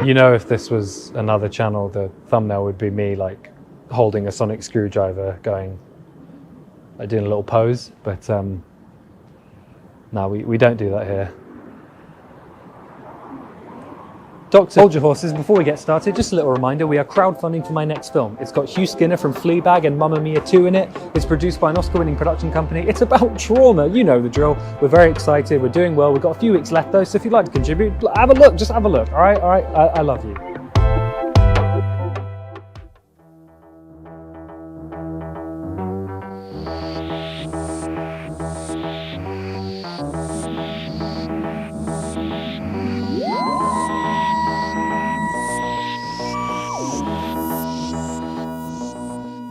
You know, if this was another channel, the thumbnail would be me like holding a sonic screwdriver going, like doing a little pose, but no, we don't do that here. Doctor, hold your horses. Before we get started, just a little reminder, we are crowdfunding for my next film. It's got Hugh Skinner from Fleabag and Mamma Mia 2 in it. It's produced by an Oscar-winning production company. It's about trauma, you know the drill. We're very excited, we're doing well. We've got a few weeks left though, so if you'd like to contribute, have a look, just have a look, all right? I love you.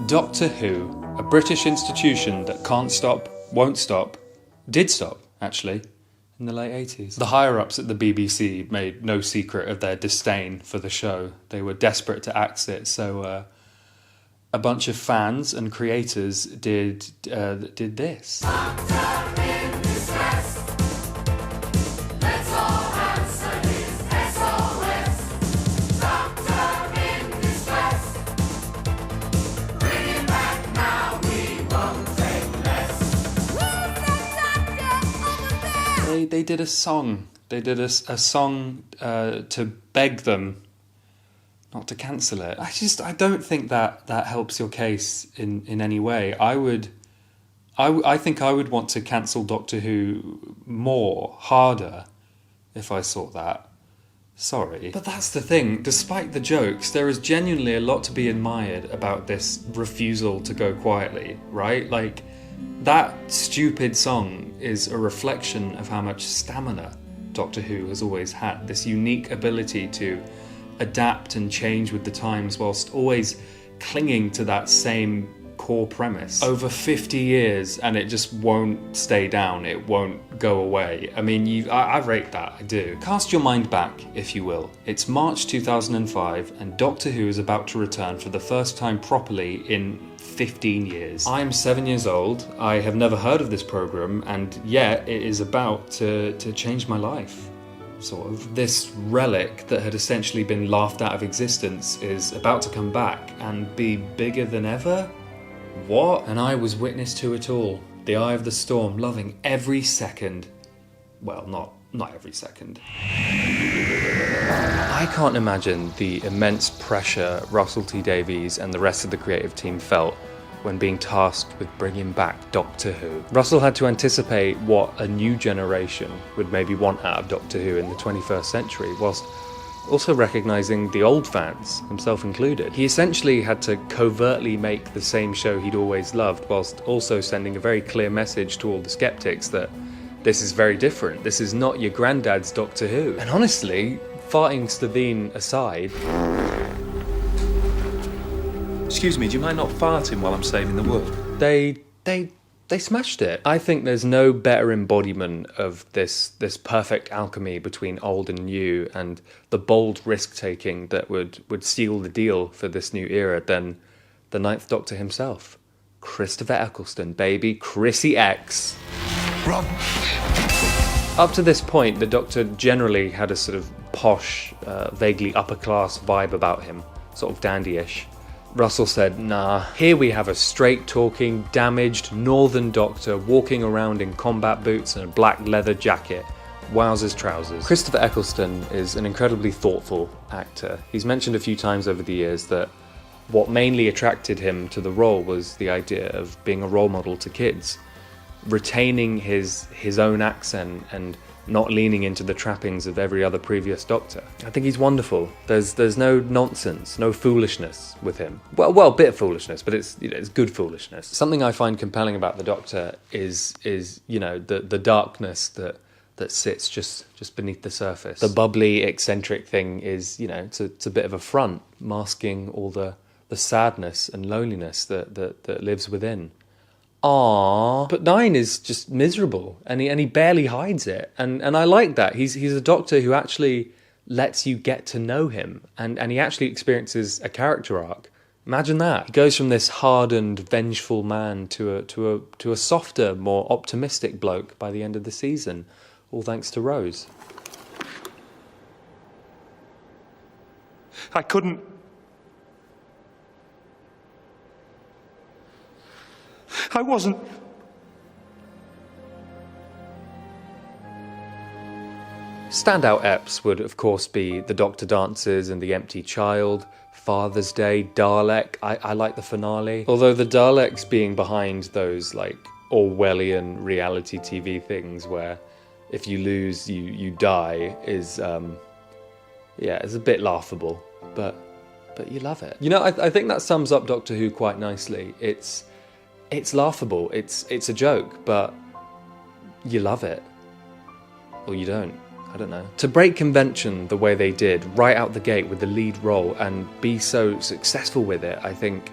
Doctor Who, a British institution that can't stop, won't stop, did stop, actually, in the late 80s. The higher-ups at the BBC made no secret of their disdain for the show. They were desperate to axe it, so a bunch of fans and creators did this. Doctor in distress. Let's all answer his SOS. Doctor in distress. Bring him back now, we won't take less. Who's that doctor over there? They did a song. They did a song to beg them not to cancel it. I don't think that helps your case in any way. I think I would want to cancel Doctor Who harder, if I saw that. Sorry. But that's the thing, despite the jokes, there is genuinely a lot to be admired about this refusal to go quietly, right? Like, that stupid song is a reflection of how much stamina Doctor Who has always had, this unique ability to adapt and change with the times whilst always clinging to that same core premise over 50 years, and it just won't stay down, it won't go away. I mean, I rate that, I do. Cast your mind back, if you will. It's March 2005 and Doctor Who is about to return for the first time properly in 15 years. I'm 7 years old, I have never heard of this programme, and yet it is about to change my life. Sort of. This relic that had essentially been laughed out of existence is about to come back and be bigger than ever? What? And I was witness to it all. The eye of the storm, loving every second. Well, not every second. I can't imagine the immense pressure Russell T Davies and the rest of the creative team felt when being tasked with bringing back Doctor Who. Russell had to anticipate what a new generation would maybe want out of Doctor Who in the 21st century, whilst also recognising the old fans, himself included. He essentially had to covertly make the same show he'd always loved, whilst also sending a very clear message to all the skeptics that this is very different, this is not your granddad's Doctor Who. And honestly, farting Slovene aside... Excuse me, do you mind not farting while I'm saving the wood? They smashed it. I think there's no better embodiment of this perfect alchemy between old and new, and the bold risk-taking that would seal the deal for this new era than the Ninth Doctor himself. Christopher Eccleston, baby. Chrissy X. Run! Up to this point, the Doctor generally had a sort of posh, vaguely upper-class vibe about him, sort of dandy-ish. Russell said, nah, here we have a straight-talking, damaged northern Doctor walking around in combat boots and a black leather jacket. Wowzers trousers. Christopher Eccleston is an incredibly thoughtful actor. He's mentioned a few times over the years that what mainly attracted him to the role was the idea of being a role model to kids, retaining his own accent and not leaning into the trappings of every other previous Doctor. I think he's wonderful. There's no nonsense, no foolishness with him. Well, a bit of foolishness, but it's good foolishness. Something I find compelling about the Doctor is the darkness that sits just beneath the surface. The bubbly, eccentric thing is, it's a bit of a front, masking all the sadness and loneliness that lives within. Aww. But Nine is just miserable, and he barely hides it. And I like that. He's a Doctor who actually lets you get to know him, and he actually experiences a character arc. Imagine that. He goes from this hardened, vengeful man to a softer, more optimistic bloke by the end of the season, all thanks to Rose. I couldn't. I wasn't. Standout eps would, of course, be the Doctor Dances and the Empty Child, Father's Day, Dalek. I like the finale. Although the Daleks being behind those, like, Orwellian reality TV things where if you lose, you die is, it's a bit laughable, but you love it. You know, I think that sums up Doctor Who quite nicely. It's laughable, it's a joke, but you love it. Or you don't. I don't know. To break convention the way they did, right out the gate with the lead role, and be so successful with it, I think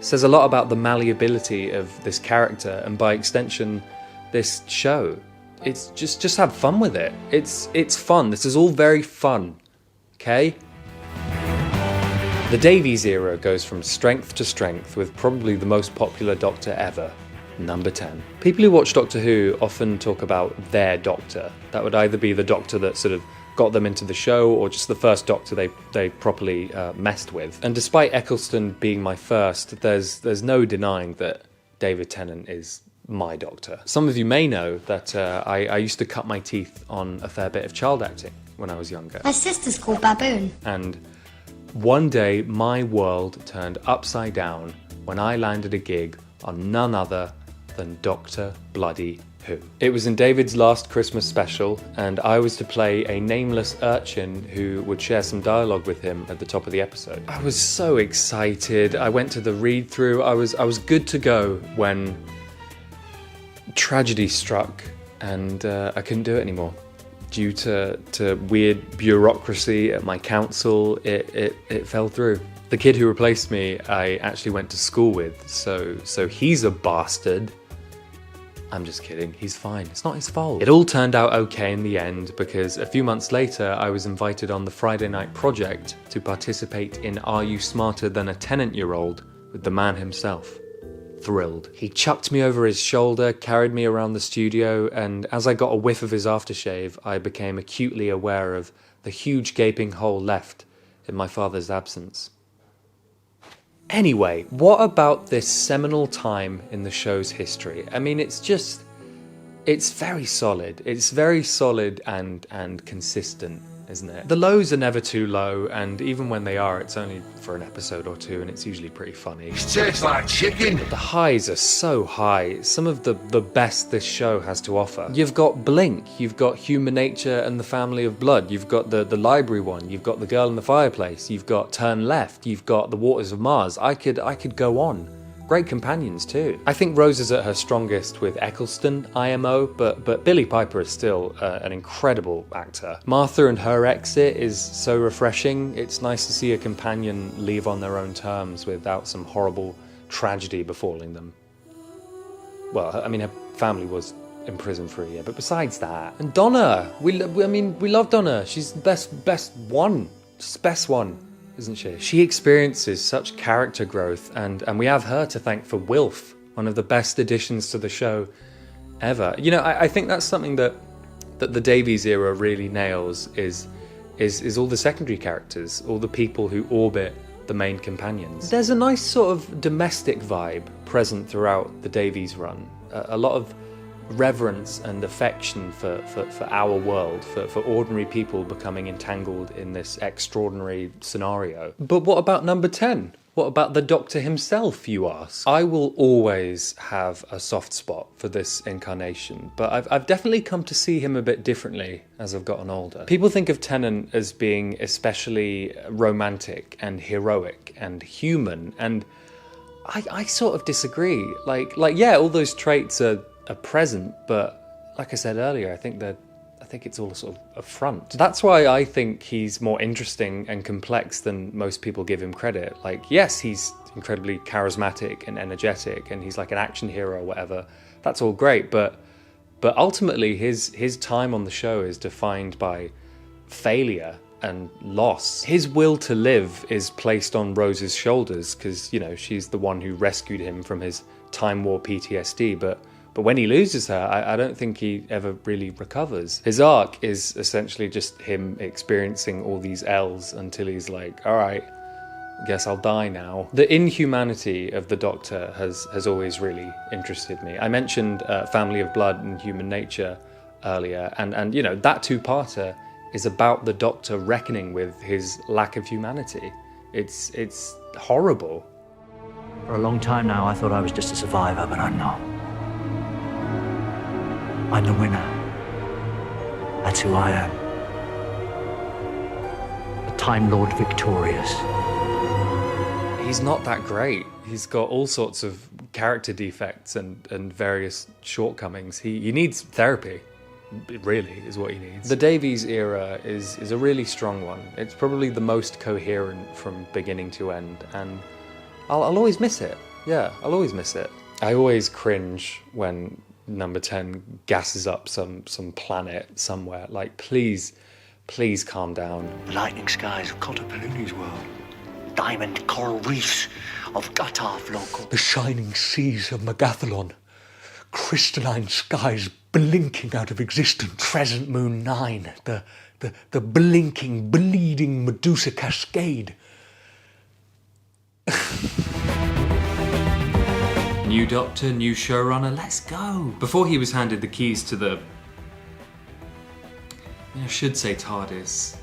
says a lot about the malleability of this character, and by extension, this show. It's just have fun with it. It's fun. This is all very fun. Okay? The Davies era goes from strength to strength with probably the most popular Doctor ever. Number 10. People who watch Doctor Who often talk about their Doctor. That would either be the Doctor that sort of got them into the show, or just the first Doctor they properly messed with. And despite Eccleston being my first, there's no denying that David Tennant is my Doctor. Some of you may know that I used to cut my teeth on a fair bit of child acting when I was younger. My sister's called Baboon. And one day my world turned upside down when I landed a gig on none other than Doctor Bloody Who. It was in David's last Christmas special, and I was to play a nameless urchin who would share some dialogue with him at the top of the episode. I was so excited. I went to the read-through. I was good to go when tragedy struck, and I couldn't do it anymore. Due to weird bureaucracy at my council, it fell through. The kid who replaced me, I actually went to school with, so he's a bastard. I'm just kidding, he's fine, it's not his fault. It all turned out okay in the end, because a few months later I was invited on the Friday Night Project to participate in Are You Smarter Than a Tenant-Year-Old with the man himself. Thrilled. He chucked me over his shoulder, carried me around the studio, and as I got a whiff of his aftershave, I became acutely aware of the huge gaping hole left in my father's absence. Anyway, what about this seminal time in the show's history? I mean, it's very solid. It's very solid and consistent, isn't it? The lows are never too low, and even when they are, it's only for an episode or two, and it's usually pretty funny. It tastes like chicken. But the highs are so high, some of the best this show has to offer. You've got Blink, you've got Human Nature and the Family of Blood, you've got the library one, you've got The Girl in the Fireplace, you've got Turn Left, you've got The Waters of Mars. I could go on. Great companions too. I think Rose is at her strongest with Eccleston, IMO, but Billie Piper is still an incredible actor. Martha and her exit is so refreshing. It's nice to see a companion leave on their own terms without some horrible tragedy befalling them. Well, I mean, her family was in prison for a year, but besides that. And Donna! We love Donna. She's the best one. She's the best one, isn't she? She experiences such character growth, and we have her to thank for Wilf, one of the best additions to the show ever. You know, I think that's something that the Davies era really nails is all the secondary characters, all the people who orbit the main companions. There's a nice sort of domestic vibe present throughout the Davies run. A lot of reverence and affection for our world, for ordinary people becoming entangled in this extraordinary scenario. But what about number 10? What about the Doctor himself, you ask? I will always have a soft spot for this incarnation, but I've definitely come to see him a bit differently as I've gotten older. People think of Tennant as being especially romantic and heroic and human, and I sort of disagree. Like yeah, all those traits are present, but like I said earlier, I think it's all sort of a front. That's why I think he's more interesting and complex than most people give him credit. Like, yes, he's incredibly charismatic and energetic, and he's like an action hero or whatever. That's all great, but ultimately his time on the show is defined by failure and loss. His will to live is placed on Rose's shoulders because, you know, she's the one who rescued him from his Time War PTSD, but But when he loses her, I don't think he ever really recovers. His arc is essentially just him experiencing all these L's until he's like, all right, guess I'll die now. The inhumanity of the Doctor has always really interested me. I mentioned Family of Blood and Human Nature earlier, and you know, that two-parter is about the Doctor reckoning with his lack of humanity. It's horrible. For a long time now, I thought I was just a survivor, but I'm not. I'm the winner. That's who I am. The Time Lord victorious. He's not that great. He's got all sorts of character defects and various shortcomings. He needs therapy. It really is what he needs. The Davies era is a really strong one. It's probably the most coherent from beginning to end, and I'll always miss it. Yeah, I'll always miss it. I always cringe when number 10 gasses up some planet somewhere. Like, please calm down. The lightning skies of Kotapaluni's world. Diamond coral reefs of Gatav local. The shining seas of Megathlon. Crystalline skies blinking out of existence. Crescent Moon 9. The blinking, bleeding Medusa Cascade. New Doctor, new showrunner, let's go. Before he was handed the keys to the... I should say TARDIS.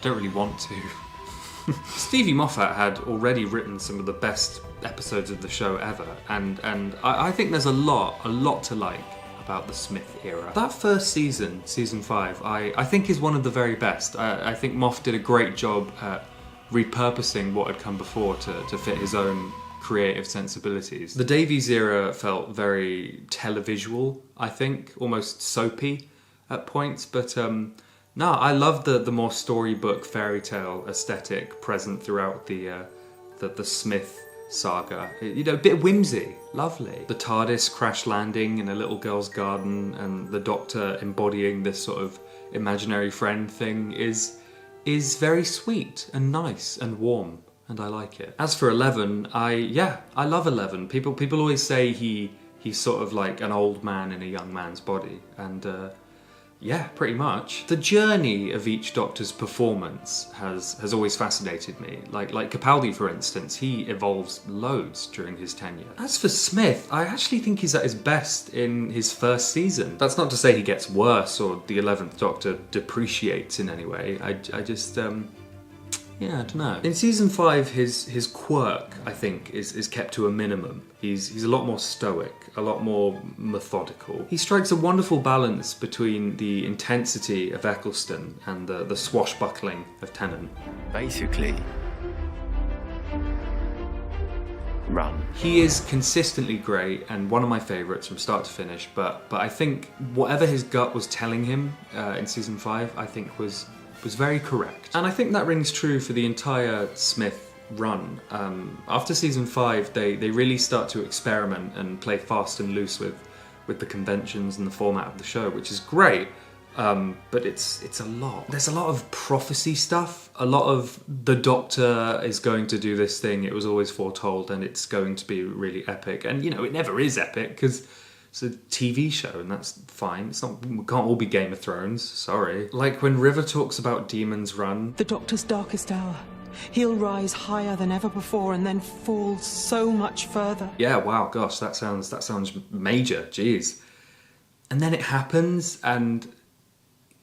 Don't really want to. Stevie Moffat had already written some of the best episodes of the show ever, and I think there's a lot to like about the Smith era. That first season, season 5, I think is one of the very best. I think Moff did a great job at repurposing what had come before to fit his own creative sensibilities. The Davies era felt very televisual, I think, almost soapy at points, but no, I love the more storybook fairy tale aesthetic present throughout the Smith saga. You know, a bit whimsy, lovely. The TARDIS crash landing in a little girl's garden and the Doctor embodying this sort of imaginary friend thing is very sweet and nice and warm, and I like it. As for 11, I love 11. People always say he's sort of like an old man in a young man's body, and yeah, pretty much. The journey of each Doctor's performance has always fascinated me. Like Capaldi, for instance, he evolves loads during his tenure. As for Smith, I actually think he's at his best in his first season. That's not to say he gets worse or the 11th Doctor depreciates in any way. I just, yeah, I don't know. In season 5, his quirk, I think, is kept to a minimum. He's a lot more stoic, a lot more methodical. He strikes a wonderful balance between the intensity of Eccleston and the swashbuckling of Tennant. Basically, run. He is consistently great and one of my favourites from start to finish, but I think whatever his gut was telling him in season 5, I think was very correct. And I think that rings true for the entire Smith run. After season 5, they really start to experiment and play fast and loose with the conventions and the format of the show, which is great, but it's a lot. There's a lot of prophecy stuff, a lot of the Doctor is going to do this thing, it was always foretold, and it's going to be really epic. And, you know, it never is epic, because it's a TV show, and that's fine. It's not. We can't all be Game of Thrones. Sorry. Like when River talks about Demon's Run. The Doctor's darkest hour. He'll rise higher than ever before, and then fall so much further. Yeah. Wow. Gosh, that sounds major. Jeez. And then it happens, and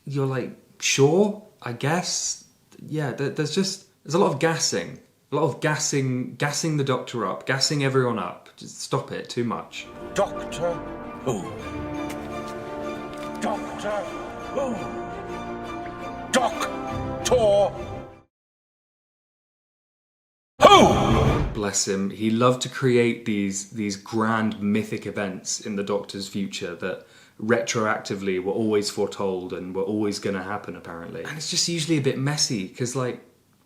you're like, sure, I guess. Yeah. There's a lot of gassing. A lot of gassing the Doctor up, gassing everyone up. Just stop it. Too much. Doctor Who. Doctor Who. Doctor Who. Bless him. He loved to create these grand mythic events in the Doctor's future that retroactively were always foretold and were always going to happen, apparently. And it's just usually a bit messy, because, like,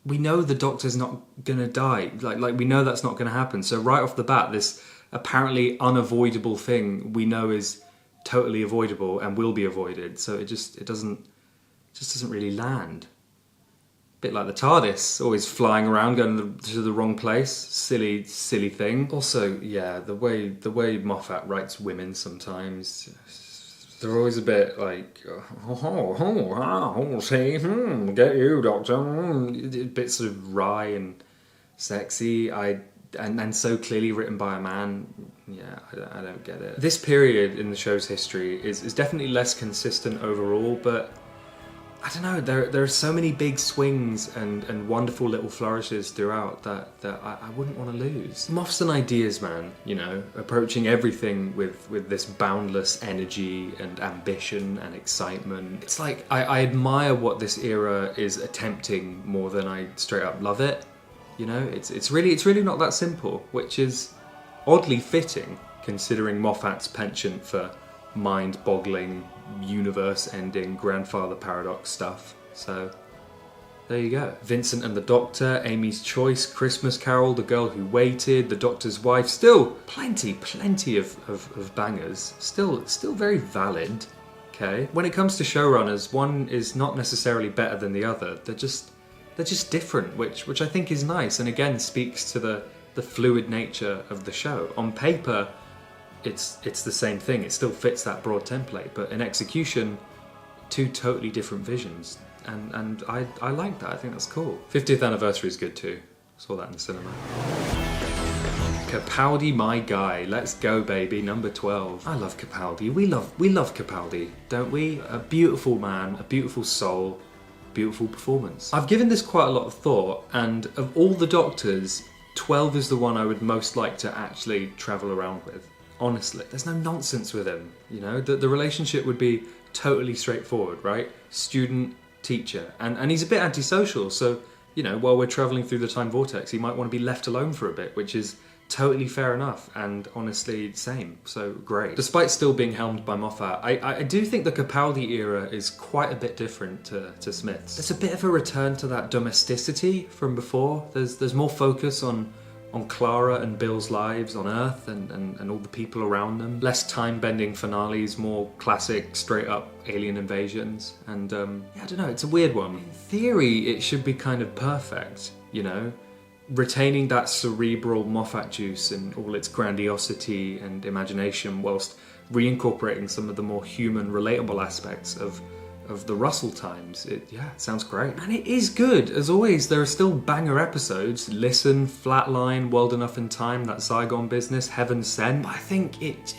we know the Doctor's not going to die. Like we know that's not going to happen. So right off the bat, this apparently unavoidable thing we know is totally avoidable and will be avoided. So it just doesn't really land. Bit like the TARDIS, always flying around, going to the wrong place. Silly thing. Also, yeah, the way Moffat writes women sometimes, they're always a bit like, see, get you, Doctor. A bit sort of wry and sexy. And so clearly written by a man. Yeah, I don't get it. This period in the show's history is definitely less consistent overall, but I don't know, there are so many big swings and wonderful little flourishes throughout that I wouldn't want to lose. Moff's an ideas man, you know, approaching everything with this boundless energy and ambition and excitement. It's like, I admire what this era is attempting more than I straight up love it. You know, it's really not that simple, which is oddly fitting considering Moffat's penchant for mind-boggling, universe-ending grandfather paradox stuff. So there you go. Vincent and the Doctor, Amy's Choice, Christmas Carol, The Girl Who Waited, The Doctor's Wife. Still plenty of bangers. Still very valid. Okay. When it comes to showrunners, one is not necessarily better than the other. They're just different, which I think is nice, and again speaks to the fluid nature of the show. On paper, it's the same thing. It still fits that broad template, but in execution, two totally different visions. And I like that. I think that's cool. 50th anniversary is good too. Saw that in the cinema. Capaldi, my guy. Let's go, baby. Number 12. I love Capaldi. We love Capaldi, don't we? A beautiful man, a beautiful soul, beautiful performance. I've given this quite a lot of thought, and of all the Doctors, 12 is the one I would most like to actually travel around with. Honestly, there's no nonsense with him, you know? The relationship would be totally straightforward, right? Student, teacher. And he's a bit antisocial, so, you know, while we're travelling through the time vortex, he might want to be left alone for a bit, which is totally fair enough, and honestly, same. So, great. Despite still being helmed by Moffat, I do think the Capaldi era is quite a bit different to Smith's. There's a bit of a return to that domesticity from before. There's more focus on Clara and Bill's lives on Earth and all the people around them. Less time-bending finales, more classic, straight-up alien invasions. And, yeah, I don't know, it's a weird one. In theory, it should be kind of perfect, you know? Retaining that cerebral Moffat juice and all its grandiosity and imagination whilst reincorporating some of the more human, relatable aspects of the Russell times. It sounds great. And it is good. As always, there are still banger episodes. Listen, Flatline, World Enough in Time, That Zygon Business, Heaven Sent. But I think it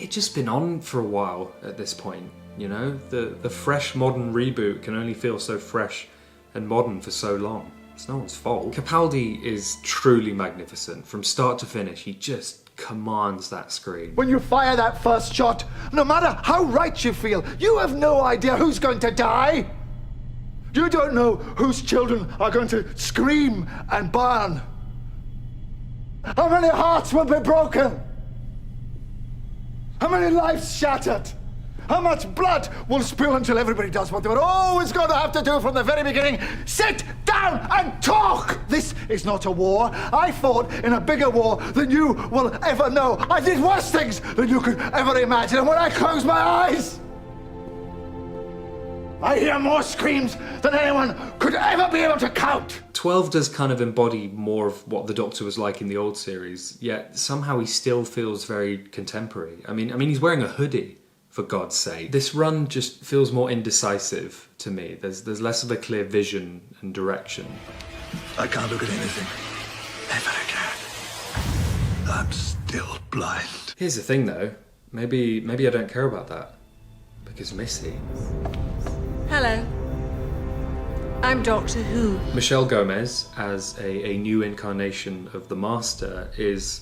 just been on for a while at this point, you know? The fresh modern reboot can only feel so fresh and modern for so long. It's no one's fault. Capaldi is truly magnificent. From start to finish, he just commands that screen. When you fire that first shot, no matter how right you feel, you have no idea who's going to die. You don't know whose children are going to scream and burn. How many hearts will be broken? How many lives shattered? How much blood will spill until everybody does what they were always going to have to do from the very beginning? Sit down and talk! This is not a war. I fought in a bigger war than you will ever know. I did worse things than you could ever imagine. And when I close my eyes, I hear more screams than anyone could ever be able to count. 12 does kind of embody more of what the Doctor was like in the old series, yet somehow he still feels very contemporary. I mean, he's wearing a hoodie. For God's sake. This run just feels more indecisive to me. There's less of a clear vision and direction. I can't look at anything ever again. I'm still blind. Here's the thing though. Maybe I don't care about that. Because Missy. Hello. I'm Doctor Who. Michelle Gomez as a new incarnation of the Master is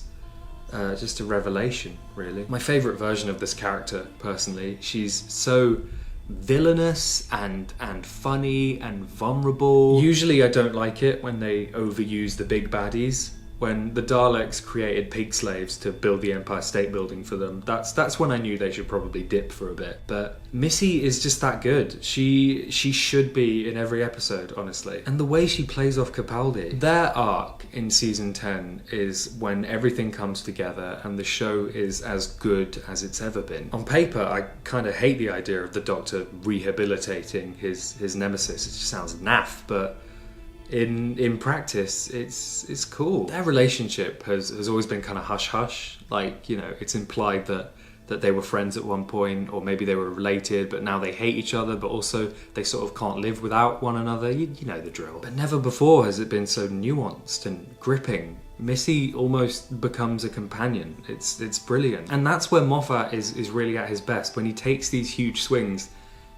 just a revelation, really. My favourite version of this character, personally. She's so villainous and funny and vulnerable. Usually I don't like it when they overuse the big baddies. When the Daleks created pig slaves to build the Empire State Building for them, that's when I knew they should probably dip for a bit. But Missy is just that good. She should be in every episode, honestly. And the way she plays off Capaldi. Their arc in season 10 is when everything comes together and the show is as good as it's ever been. On paper, I kind of hate the idea of the Doctor rehabilitating his nemesis. It just sounds naff, but in practice, it's cool. Their relationship has always been kind of hush-hush. Like, you know, it's implied that they were friends at one point, or maybe they were related, but now they hate each other, but also they sort of can't live without one another. You know the drill. But never before has it been so nuanced and gripping. Missy almost becomes a companion. It's brilliant. And that's where Moffat is really at his best. When he takes these huge swings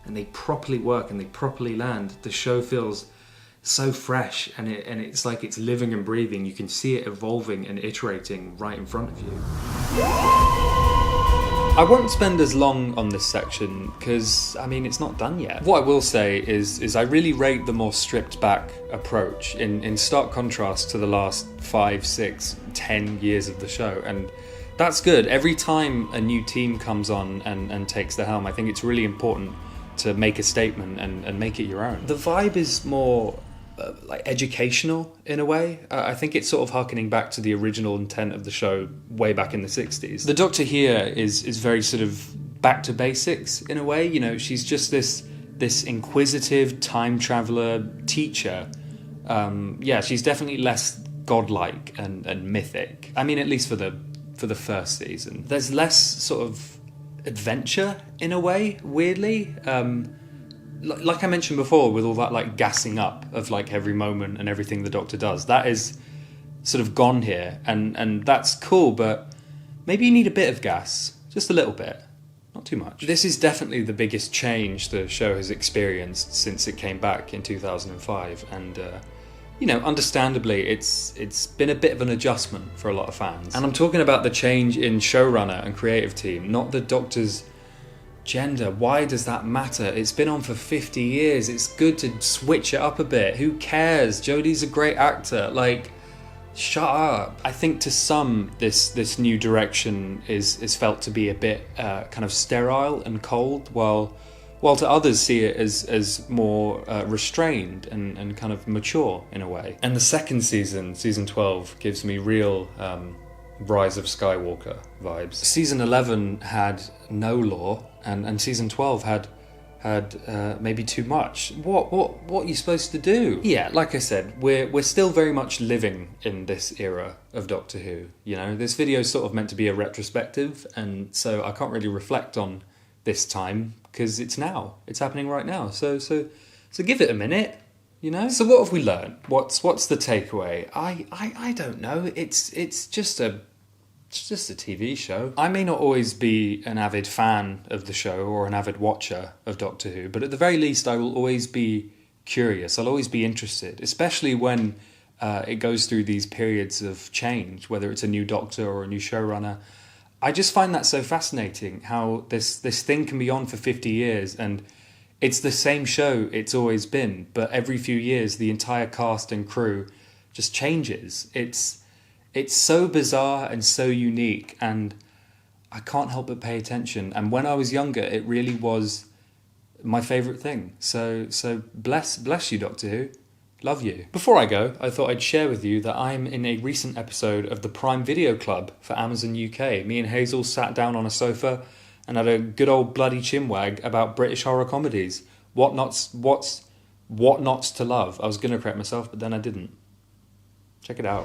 and they properly work and they properly land, the show feels so fresh, and it's like it's living and breathing. You can see it evolving and iterating right in front of you. I won't spend as long on this section because, I mean, it's not done yet. What I will say is I really rate the more stripped back approach in stark contrast to the last 5, 6, 10 years of the show, and that's good. Every time a new team comes on and takes the helm, I think it's really important to make a statement and make it your own. The vibe is more like educational in a way. I think it's sort of harkening back to the original intent of the show way back in the 60s. The Doctor here is very sort of back to basics in a way. You know, she's just this inquisitive time traveler teacher. Yeah, she's definitely less godlike and mythic. I mean, at least for the first season. There's less sort of adventure in a way, weirdly. Like I mentioned before, with all that like gassing up of like every moment and everything the Doctor does, that is sort of gone here, and that's cool, but maybe you need a bit of gas, just a little bit, not too much. This is definitely the biggest change the show has experienced since it came back in 2005, and you know, understandably, it's been a bit of an adjustment for a lot of fans. And I'm talking about the change in showrunner and creative team, not the Doctor's gender. Why does that matter? It's been on for 50 years. It's good to switch it up a bit. Who cares? Jodie's a great actor. Like, shut up. I think to some, this new direction is felt to be a bit kind of sterile and cold, while to others see it as more restrained and kind of mature in a way. And the second season, season 12, gives me real Rise of Skywalker vibes. Season 11 had no lore, and season 12 had maybe too much. What are you supposed to do? Yeah, like I said, we're still very much living in this era of Doctor Who. You know, this video is sort of meant to be a retrospective, and so I can't really reflect on this time because it's now. It's happening right now. So give it a minute. You know? So what have we learned? What's the takeaway? I don't know. It's just a TV show. I may not always be an avid fan of the show or an avid watcher of Doctor Who, but at the very least I will always be curious. I'll always be interested, especially when it goes through these periods of change, whether it's a new Doctor or a new showrunner. I just find that so fascinating, how this thing can be on for 50 years and it's the same show it's always been, but every few years the entire cast and crew just changes. It's so bizarre and so unique, and I can't help but pay attention. And when I was younger, it really was my favourite thing. So bless you, Doctor Who. Love you. Before I go, I thought I'd share with you that I'm in a recent episode of the Prime Video Club for Amazon UK. Me and Hazel sat down on a sofa and had a good old bloody chinwag about British horror comedies. What Nots to Love. I was going to correct myself, but then I didn't. Check it out.